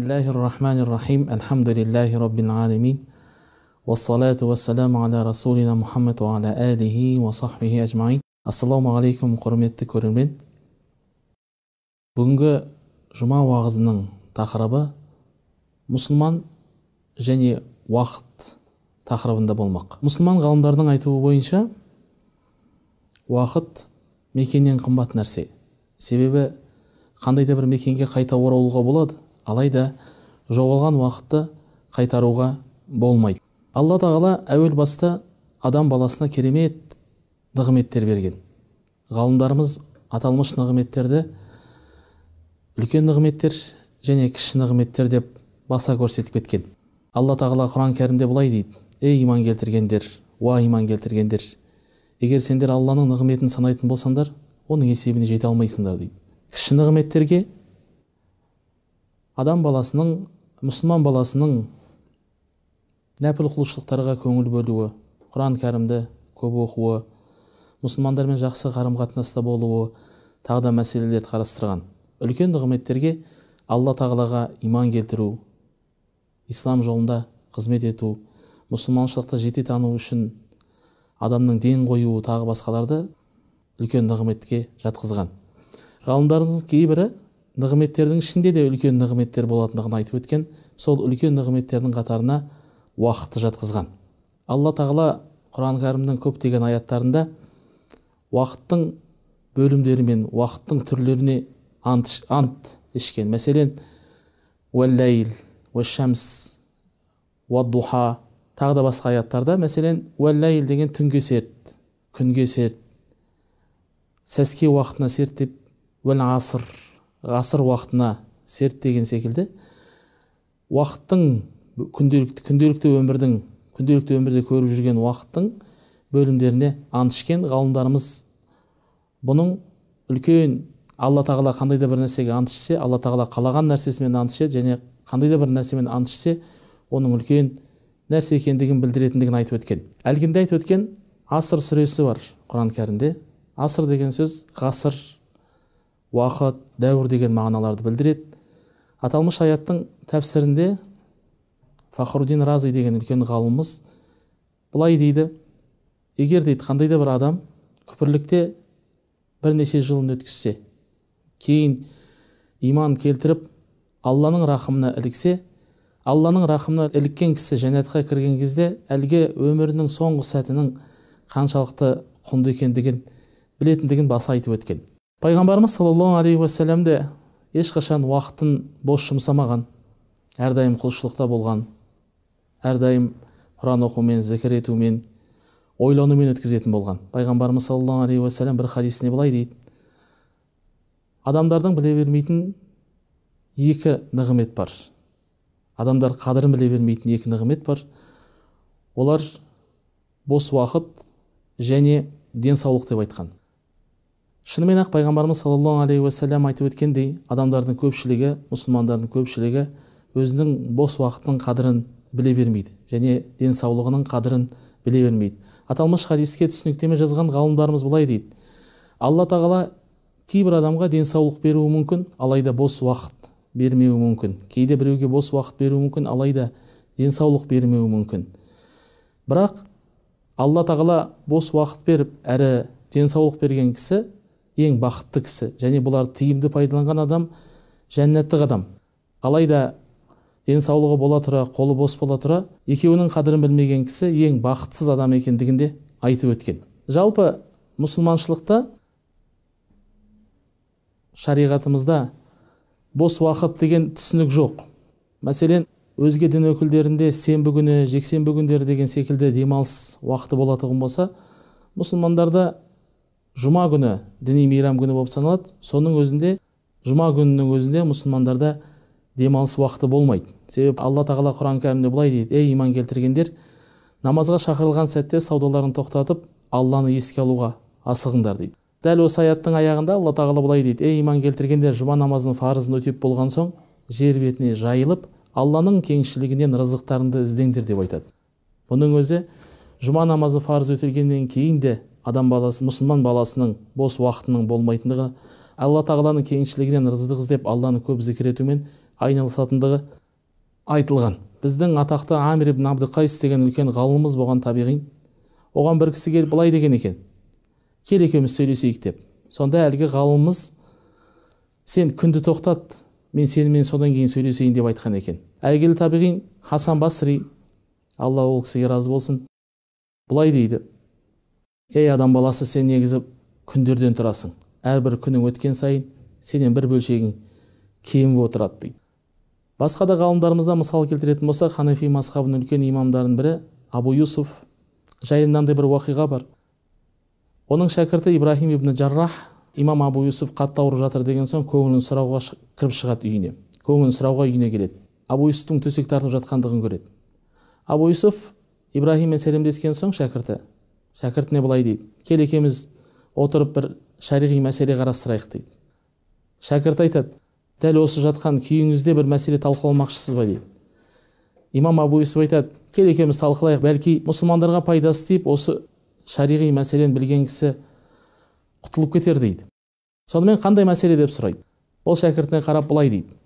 Bismillahirrahmanirrahim. Alhamdulillahi rabbil alamin. Wassalatu wassalamu ala rasulina Muhammad wa ala alihi wa sahbihi ajma'in. Assalamu алейкум, құрметті көрермен. Бүгінгі жұма уағызының тақырыбы мұсылман және уақыт тақырыбында болмақ. Мұсылман ғалымдардың айтуы бойынша уақыт мекеннен қымбат нәрсе. Себебі қандай да бір мекенге қайта оралуға болады, алайда жоғалған уақытты қайтаруға болмайды. Алла тағала әуел баста адам баласына керемет нығметтер берген. Ғалымдарымыз аталмыш нығметтерді үлкен нығметтер және кіші нығметтер деп баса көрсетіп кеткен. Алла тағала Құран кәрімде былай дейді: ей иман келтіргендер, уа иман келтіргендер, егер сендер Алланың нығметін санайтын болсаңдар, оның есебіне жете алмайсыңдар дейді. Кіші нығметтерге адам баласының, мұсылман баласының нәпіл құлшылықтарға көңіл бөлуі, Құран кәрімді көп оқуы, мұсылмандармен жақсы қарым-қатынаста болуы, тағы да мәселелерді қарастырған. Үлкен нығметтерге Алла тағалаға иман келтіру, ислам жолында қызмет ету, мұсылманшылықты жете тану үшін адамның ден қоюы, тағы басқаларды үлкен нығметке жатқызған. Ғалымдарымыз кейбірі нығметтердің ішінде де үлкен нығметтер болатындығын айтып өткен. Сол үлкен нығметтердің қатарына уақытты жатқызған. Алла тағала Құран кәрімнің көптеген аяттарында уақыттың бөлімдері мен уақыттың түрлеріне ант ішкен. Мәселен, уәл-ләйл, уәш-шәмс, уәд-духа, тағы да басқа аяттарда, мәселен, уәл-ләйл деген түнге серт, күнге серт, сәске уақытына серт деп, уәл-аср, ғасыр уақытына серт деген секілді, уақыттың күнделікті өмірде көріп жүрген уақыттың бөлімдеріне ант ішкен. Ғалымдарымыз бұның үлкен, Алла тағала қандай да бір нәрсеге ант ішсе, Алла тағала қалаған нәрсесімен ант ішеді, және қандай да бір нәрсемен ант ішсе, оның үлкен нәрсе екендігін білдіретіндігін айтып өткен. Әлгінде айтып өткен аср сүресі бар Құран кәрімде. Аср деген сөз ғасыр, уақыт, дәуір деген мағыналарды білдіреді. Аталмыш аяттың тәфсірінде Фахруддин Рази деген үлкен ғалымымыз былай дейді: егер дейді қандай да бір адам күпірлікте бірнеше жылын өткізсе, кейін иман келтіріп Алланың рахымына іліксе, Алланың рахымына іліккен кісі жәннатқа кірген кезде әлгі өмірінің соңғы сәтінің қаншалықты құнды екендігін білетіндігін баса айтып өткен. Пайғамбарымыз саллаллаху алейхи уассалам де ешқашан уақытын бос жұмсамаған, әрдайым құлшылықта болған, әрдайым Құран оқумен, зікір етумен, ойланумен өткізетін болған. Пайғамбарымыз саллаллаху алейхи уассалам бір хадисінде былай дейді: адамдардың біле бермейтін екі нығмет бар. Адамдар қадірін біле бермейтін екі нығмет бар. Олар бос уақыт және денсаулық деп айтқан. Шынымен ақ пайғамбарымыз саллаллаху алейхи уассалам айтып өткендей, адамдардың көпшілігі, мұсылмандардың көпшілігі өзінің бос уақытының қадірін біле бермейді және денсаулығының қадірін біле бермейді. Аталмыш хадиске түсініктеме жазған ғалымдарымыз былай дейді: Алла тағала кейбір адамға денсаулық беруі мүмкін, алайда бос уақыт бермеуі мүмкін. Кейде біреуге бос уақыт беруі мүмкін, алайда денсаулық бермеуі мүмкін. Бірақ Алла тағала бос уақыт беріп, әрі денсаулық берген кісі ең бақытты кісі, және бұларды тиімді пайдаланған адам жәннаттық адам. Алайда денсаулығы бола тұра, қолы бос бола тұра, екеуінің қадірін білмеген кісі ең бақытсыз адам екендігінде айтып өткен. Жалпы мұсылманшылықта, шариғатымызда бос уақыт деген түсінік жоқ. Мәселен, өзге дін өкілдерінде сенбі күні, жексенбі күндері деген секілді демалыс уақыты болатұғын болса, мұсылмандарда жұма күні діни мейрам күні болып саналады. Соның өзінде, жұма күнінің өзінде мұсылмандарда демалыс уақыты болмайды. Себебі Алла тағала Құран кәрімде былай дейді: ей иман келтіргендер, намазға шақырылған сәтте саудаларын тоқтатып, Алланы еске алуға асығыңдар дейді. Дәл осы аяттың аяғында Алла тағала былай дейді: ей иман келтіргендер, жұма намазының фарызын өтеп болған соң, жер бетіне жайылып, Алланың кеңшілігінен рызықтарыңды іздеңдер деп айтады. Бұның өзі жұма намазы фарыз өтілгеннен кейін де адам баласы, мұсылман баласының бос уақытының болмайтындығы, Алла тағаланың кеңшілігінен рыздық іздеп Алланы көп зікір етумен айналысатындығы айтылған. Біздің атақты Амир ибн Абдықайс деген үлкен ғалымымыз болған табиғи, оған бір кісі келіп былай деген екен: кел екеуміз сөйлесейік деп. Сонда әлгі ғалымымыз: сен күнді тоқтат, мен сенімен содан кейін сөйлесейін деп айтқан екен. Әйгілі табиғин Хасан Басри, Алла ол кісіге разы болсын, былай дейді: ей адам баласы, сен негізі күндерден тұрасың. Әрбір күнің өткен сайын сенен бір бөлшегің кеміп отырады дейді. Басқа да ғалымдарымыздан мысал келтіретін болса, Ханафи мазхабының үлкен имамдарының бірі Абу Юсуф жайында бір уақиға бар. Оның шәкірті Ибрахим ибн Жаррах, имам Абу Юсуф қатты ауырып жатыр деген соң көңілін сұрауға кіріп шығады үйіне. Көңілін сұрауға үйіне келеді. Абу Юсуфтың төсек тартып жатқандығын көреді. Абу Юсуф Ибрахиммен сәлемдескен соң шәкіртіне былай дейді: кел екеуміз отырып бір шариғи мәселе қарастырайық дейді. Шәкірт айтады: дәл осы жатқан күйіңізде бір мәселе талқыламақшысыз ба дейді. Имам Абу Юсуф айтады: кел екеуміз талқылайық, бәлки мұсылмандарға пайдасы тиіп, осы шариғи мәселені білген кісі құтылып кетер дейді. Сонымен қандай мәселе деп сұрайды. Ол шәкіртіне қарап былай дейді: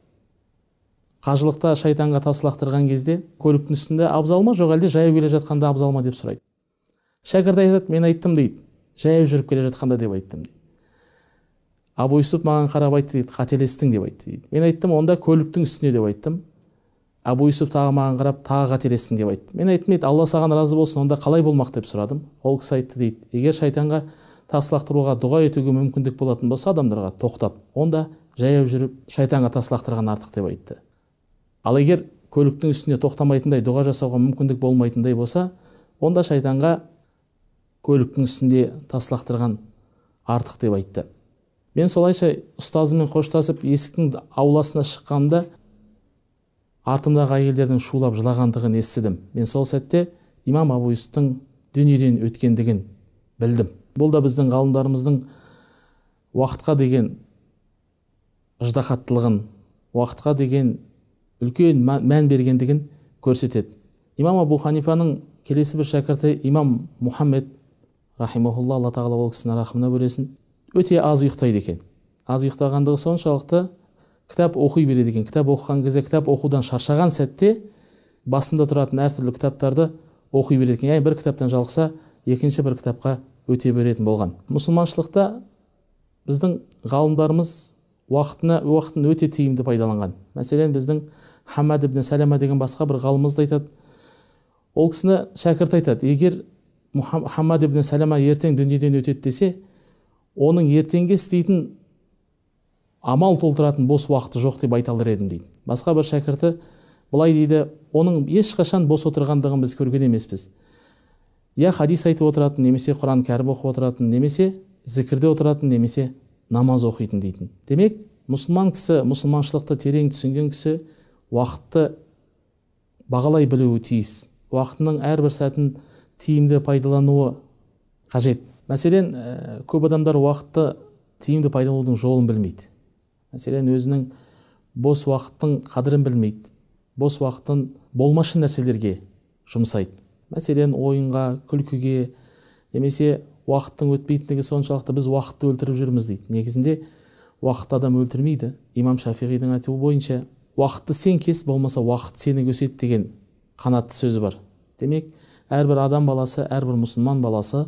қажылықта шайтанға тас лақтырған кезде көліктің үстінде абзал ма, жоқ әлде жаяу келе жатқанда абзал ма деп сұрайды. Шәкірт айтады: мен айттым дейді, жаяу жүріп келе жатқанда деп айттым дейді. Абу Юсуф маған қарап айтты дейді: қателестің деп айтты дейді. Мен айттым: онда көліктің үстіне деп айттым. Абу Юсуф тағы маған қарап: тағы қателестің деп айтты. Мен айттым дейді: алла саған разы болсын, онда қалай болмақ деп сұрадым. Ол кісі айтты дейді: егер шайтанға тас лақтыруға дұға етуге мүмкіндік болатын болса адамдарға, тоқтап, онда жаяу жүріп шайтанға тас лақтырған артық деп айтты. Ал егер көліктің үстіне тоқтамайтындай, дұға жасауға мүмкіндік болмайтындай болса, онда шайтанға көліктің үстінде тас лақтырған артық деп айтты. Мен солайша ұстазыммен қоштасып есіктің ауласына шыққанымда артымдағы әйелдердің шулап жылағандығын естідім. Мен сол сәтте имам Абу Юсуфтың дүниеден өткендігін білдім. Бұл да біздің ғалымдарымыздың уақытқа деген ыждахаттылығын, уақытқа деген үлкен мән бергендігін көрсетеді. Имам Абу Ханифаның келесі бір шәкірті имам Мұхаммед рахимахулла, алла тағала ол кісінің рахымына бөлесін, өте аз ұйықтайды екен. Аз ұйықтағандығы соншалықты кітап оқи береді екен. Кітап оқыған кезде, кітап оқудан шаршаған сәтте басында тұратын әртүрлі кітаптарды оқи береді екен. Яғни бір кітаптан жалықса, екінші бір кітапқа өте беретін болған. Мұсылманшылықта біздің ғалымдарымыз уақытын өте тиімді пайдаланған. Мәселен, біздің Хаммад ибн Салама деген басқа бір ғалымымыз айтады. Ол кісіні шәкірт айтады: егер Хаммад ибн Салама ертең дүниеден өтеді десе, оның ертеңге істейтін амал толтыратын бос уақыты жоқ деп айта алар едім дейді. Басқа бір шәкірті былай дейді: оның ешқашан бос отырғандығын біз көрген емеспіз. Я хадис айтып отыратын, немесе Құран кәрім оқып отыратын, немесе зікірде отыратын, немесе намаз оқитын дейтін. Демек, мұсылман кісі, мұсылманшылықты терең түсінген кісі уақытты бағалай білуі тиіс. Уақытының әрбір сәтін тиімді пайдалануы қажет. Мәселен, көп адамдар уақытты тиімді пайдаланудың жолын білмейді. Мәселен, өзінің бос уақыттың қадірін білмейді. Бос уақытын болмашы нәрселерге жұмсайды. Мәселен, ойынға, күлкіге, немесе уақыттың өтпейтіндігі соншалықты біз уақытты өлтіріп жүрміз дейді. Негізінде уақытты адам өлтірмейді. Имам Шафиғидің айтуы бойынша, уақытты сен кес, болмаса уақыт сені көсет деген қанатты сөзі бар. Демек, әрбір адам баласы, әрбір мұсылман баласы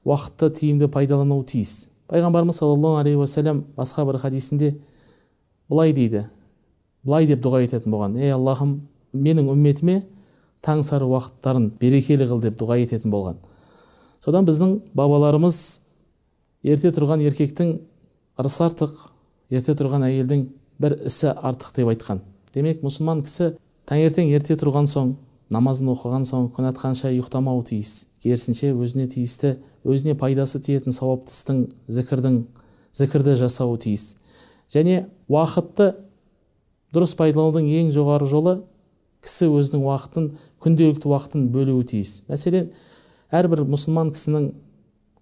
уақытты тиімді пайдалануы тиіс. Пайғамбарымыз саллаллаху алейхи уассалам басқа бір хадисінде былай дейді, былай деп дұға ететін болған: ей Аллахым, менің үмметіме таң сары уақыттарын берекелі қыл деп дұға ететін болған. Содан біздің бабаларымыз ерте тұрған еркектің ырысы артық, ерте тұрған әйелдің бір ісі артық деп айтқан. Демек, мұсылман кісі таңертең ерте тұрған соң, намазын оқыған соң күн атқанша ұйықтамауы тиіс. Керісінше өзіне тиісті, өзіне пайдасы тиетін сауапты істің, зікірді жасауы тиіс. Және уақытты дұрыс пайдаланудың ең жоғары жолы кісі өзінің уақытын, күнделікті уақытын бөлуі тиіс. Мәселен, әрбір мұсылман кісінің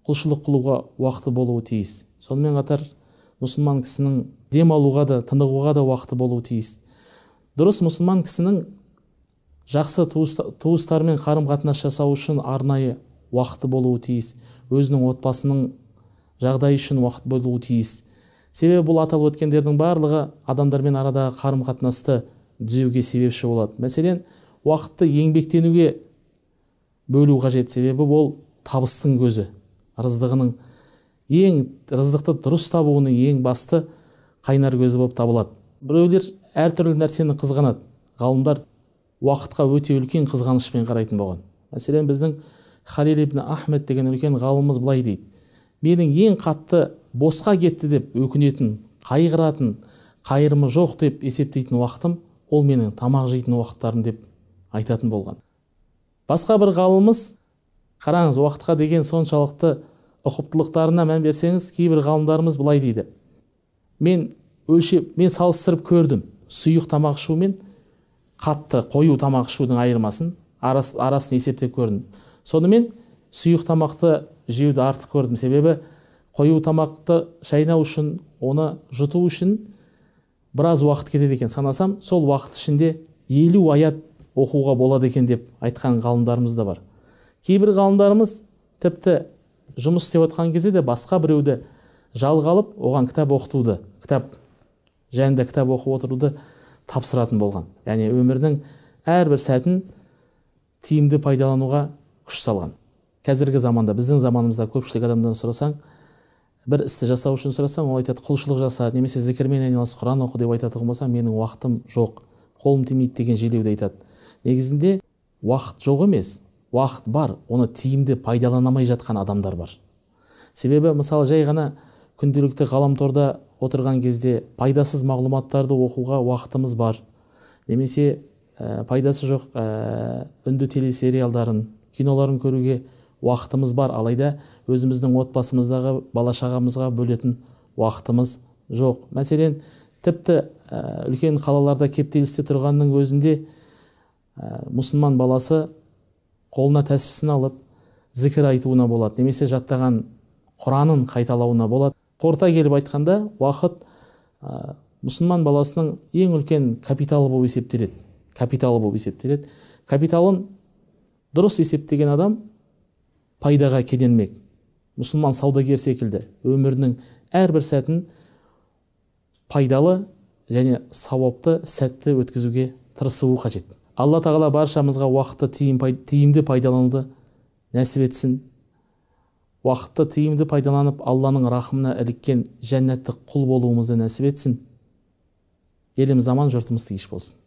құлшылық қылуға уақыты болуы тиіс. Сонымен қатар мұсылман кісінің дем алуға да, тынығуға да уақыты болуы тиіс. Дұрыс мұсылман кісінің жақсы туыстармен қарым-қатынас жасау үшін арнайы уақыты болуы тиіс. Өзінің отбасының жағдайы үшін уақыт болуы тиіс. Себебі бұл аталып өткендердің барлығы адамдармен арадағы қарым-қатынасты түзеуге себепші болады. Мәселен, уақытты еңбектенуге бөлу қажет, себебі ол табыстың көзі. Рыздықты дұрыс табуының ең басты қайнар көзі болып табылады. Біреулер әртүрлі нәрсені қызғанады. Ғалымдар уақытқа өте үлкен қызғанышпен қарайтын болған. Мәселен, біздің Халил ибн Ахмед деген үлкен ғалымымыз былай дейді: менің ең қатты босқа кетті деп өкінетін, қайғыратын, қайырымы жоқ деп есептейтін уақытым ол менің тамақ жейтін уақыттарым деп айтатын болған. Басқа бір ғалымымыз, қараңыз, уақытқа деген соншалықты ұқыптылықтарына мән берсеңіз, кейбір ғалымдарымыз былай дейді: мен салыстырып көрдім сұйық тамақ ішу мен қатты қою тамақ ішудің айырмасын, арасын есептеп көрдім. Сонымен сұйық тамақты жеуді артық көрдім, себебі қою тамақты шайнау үшін, оны жұту үшін біраз уақыт кетеді екен. Санасам, сол уақыт ішінде 50 аят оқуға болады екен деп айтқан ғалымдарымыз да бар. Кейбір ғалымдарымыз тіпті жұмыс істеп отқан кезде де басқа біреуді жалға алып, оған кітап оқытуды, кітап оқып отыруды тапсыратын болған. Яғни өмірдің әрбір сәтін тиімді пайдалануға күш салған. Қазіргі заманда, біздің заманымызда көпшілік адамдан сұрасаң, бір істі жасау үшін сұрасаң, ол айтады: құлшылық жаса, немесе зікірмен айналыс, Құран оқы деп айтатын болса, менің уақытым жоқ, қолым тимейді деген желеуді айтады. Негізінде уақыт жоқ емес, уақыт бар, оны тиімді пайдаланамай жатқан адамдар бар. Себебі, мысалы, жай ғана күнделікті ғаламторда отырған кезде пайдасыз мағлұматтарды оқуға уақытымыз бар, немесе пайдасы жоқ үнді телесериалдарын, киноларын көруге уақытымыз бар, алайда өзіміздің отбасымыздағы бала-шағамызға бөлетін уақытымыз жоқ. Мәселен, тіпті үлкен қалаларда кептелісте тұрғанның өзінде мұсылман баласы қолына тәспісін алып зікір айтуына болады, немесе жаттаған Құранын қайталауына болады. Қорыта келіп айтқанда, уақыт мұсылман баласының ең үлкен капиталы болып есептеледі. Капиталын дұрыс есептеген адам пайдаға кедермек. Мұсылман саудагер секілді өмірінің әрбір сәтін пайдалы және сауапты сәтті өткізуге тырысуы қажет. Алла тағала баршамызға уақытты тиімді пайдалануды нәсіп етсін. Уақытты тиімді пайдаланып, Алланың рахымына іліккен жәннаттық құл болуымызды нәсіп етсін. Еліміз аман, жұртымыз тыныш болсын.